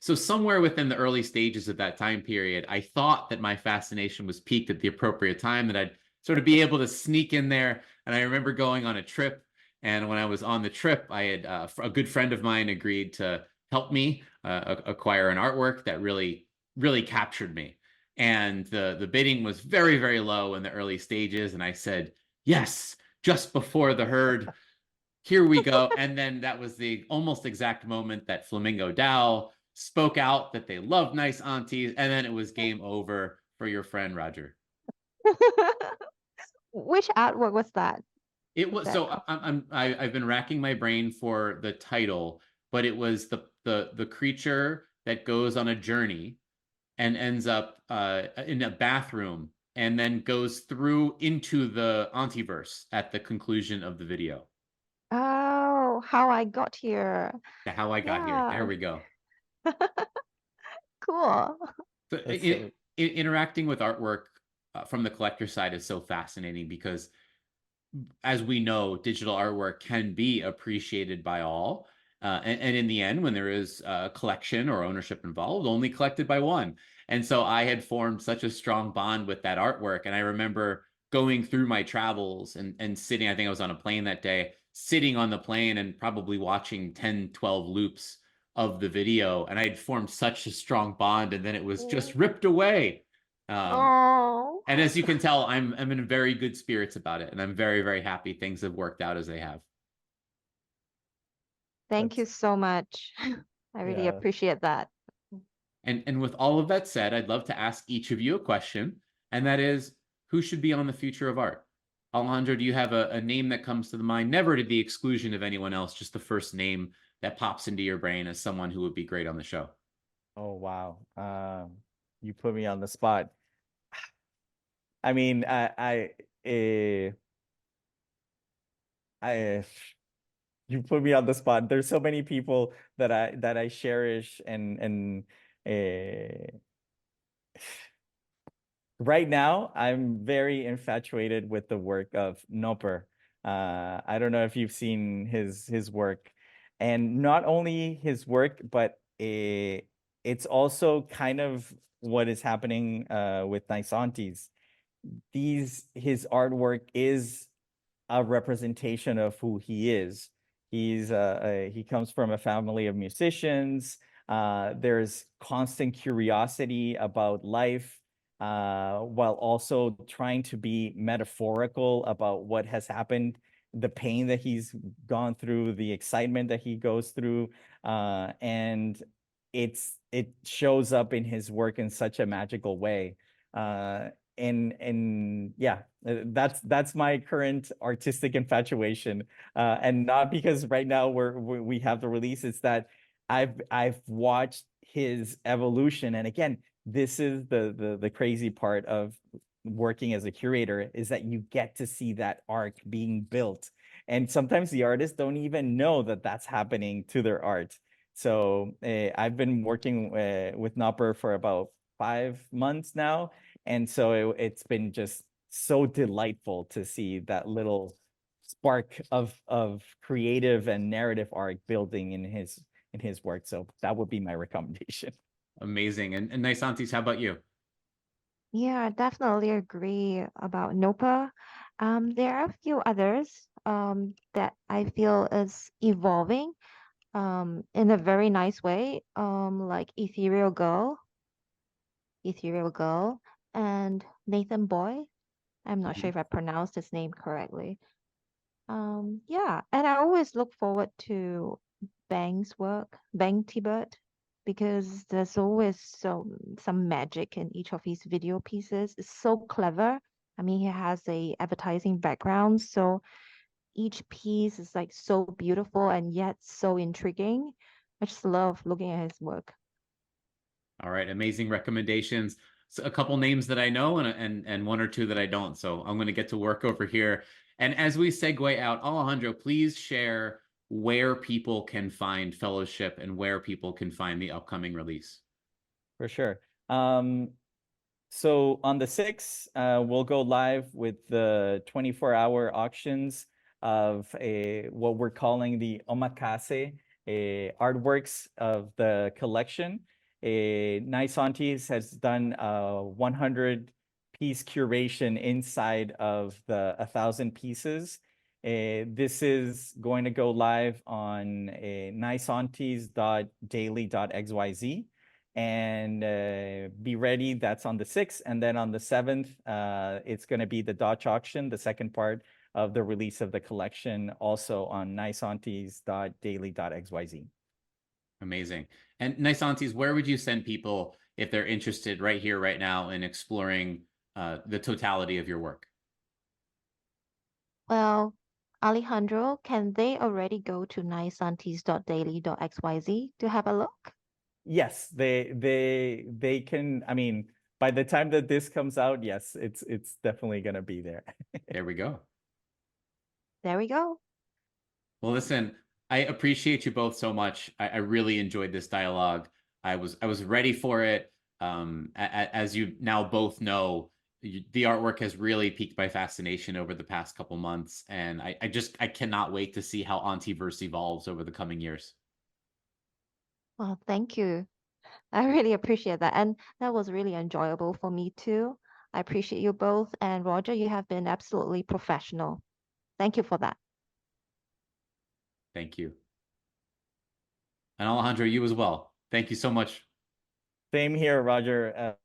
S1: So somewhere within the early stages of that time period, I thought that my fascination was peaked at the appropriate time, that I'd sort of be able to sneak in there. And I remember going on a trip. And when I was on the trip, I had a good friend of mine agreed to help me acquire an artwork that really captured me. And the bidding was very, very low in the early stages. And I said, yes, just before the herd, here we go. And then that was the almost exact moment that Flamingo Dow spoke out that they love Nice Aunties. And then it was game over for your friend Roger.
S2: Which artwork was that?
S1: It was so I've been racking my brain for the title, but it was the creature that goes on a journey and ends up in a bathroom and then goes through into the Auntie-verse at the conclusion of the video.
S2: Oh, How I Got Here.
S1: How I got here. There we go.
S2: Cool.
S1: So interacting with artwork from the collector side is so fascinating because, as we know, digital artwork can be appreciated by all. And in the end, when there is a collection or ownership involved, only collected by one. And so I had formed such a strong bond with that artwork. And I remember going through my travels and sitting, I think I was on a plane that day, sitting on the plane and probably watching 10, 12 loops of the video. And I had formed such a strong bond. And then it was just ripped away.
S2: Oh.
S1: And as you can tell, I'm in very good spirits about it. And I'm very, very happy things have worked out as they have.
S2: Thank you so much. I really appreciate that.
S1: And with all of that said, I'd love to ask each of you a question, and that is, who should be on the future of art? Alejandro, do you have a name that comes to the mind, never to the exclusion of anyone else, just the first name that pops into your brain as someone who would be great on the show?
S3: Oh, wow. You put me on the spot. I mean, you put me on the spot. There's so many people that I cherish and right now I'm very infatuated with the work of Noper. I don't know if you've seen his work, and not only his work, but it's also kind of what is happening with Niceaunties. His artwork is a representation of who he is. He comes from a family of musicians. There's constant curiosity about life, while also trying to be metaphorical about what has happened, the pain that he's gone through, the excitement that he goes through, and it shows up in his work in such a magical way. And yeah, that's my current artistic infatuation, and not because right now we have the release. It's that I've watched his evolution, and again, this is the crazy part of working as a curator, is that you get to see that art being built, and sometimes the artists don't even know that that's happening to their art. So I've been working with Nopper for about 5 months now. And so it's been just so delightful to see that little spark of creative and narrative art building in his work. So that would be my recommendation.
S1: Amazing. And Nice Aunties, how about you?
S2: Yeah, I definitely agree about Nopa. There are a few others that I feel is evolving in a very nice way, like Ethereal Girl. Ethereal Girl, and Nathan Boy. I'm not sure
S1: Mhm.
S2: if I pronounced his name correctly. Yeah, and I always look forward to Bang's work, Bang Tibet, because there's always some magic in each of his video pieces. It's so clever. I mean, he has a advertising background, so each piece is like so beautiful and yet so intriguing. I just love looking at his work.
S1: All right, amazing recommendations. So a couple names that I know and one or two that I don't. So I'm going to get to work over here. And as we segue out, Alejandro, please share where people can find fellowship and where people can find the upcoming release.
S3: For sure. So on the 6th, we'll go live with the 24-hour auctions of what we're calling the omakase artworks of the collection. Niceaunties has done a 100-piece curation inside of the 1,000 pieces. This is going to go live on niceaunties.daily.xyz. And be ready. That's on the 6th. And then on the 7th, it's going to be the Dutch auction, the second part of the release of the collection, also on niceaunties.daily.xyz.
S1: Amazing. And Niceaunties, where would you send people if they're interested right here, right now in exploring the totality of your work?
S2: Well, Alejandro, can they already go to niceaunties.daily.xyz to have a look?
S3: Yes, they can. I mean, by the time that this comes out, yes, it's definitely going to be there.
S1: There we go.
S2: There we go.
S1: Well, listen, I appreciate you both so much. I really enjoyed this dialogue. I was ready for it. As you now both know, the artwork has really piqued my fascination over the past couple months, and I cannot wait to see how Auntie-verse evolves over the coming years.
S2: Well, thank you. I really appreciate that. And that was really enjoyable for me too. I appreciate you both. And Roger, you have been absolutely professional. Thank you for that.
S1: Thank you. And Alejandro, you as well. Thank you so much.
S3: Same here, Roger.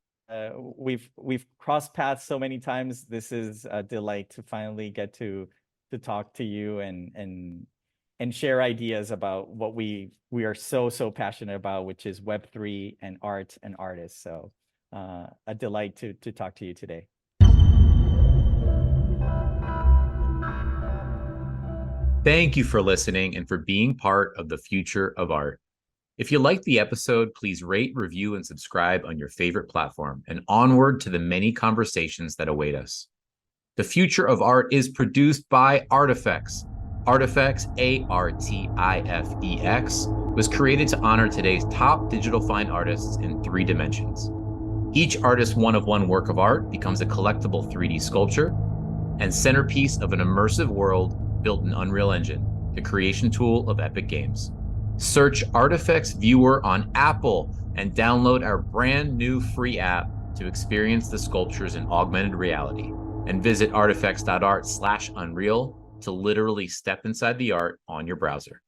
S3: We've crossed paths so many times. This is a delight to finally get to talk to you and share ideas about what we are so passionate about, which is Web3 and art and artists. So a delight to talk to you today.
S1: Thank you for listening and for being part of the future of art. If you liked the episode, please rate, review, and subscribe on your favorite platform, and onward to the many conversations that await us. The Future of Art is produced by Artifex. Artifex, Artifex, was created to honor today's top digital fine artists in 3 dimensions. Each artist's one-of-one work of art becomes a collectible 3D sculpture and centerpiece of an immersive world built in Unreal Engine, the creation tool of Epic Games. Search Artifex Viewer on Apple and download our brand new free app to experience the sculptures in augmented reality. And visit artifex.art/unreal to literally step inside the art on your browser.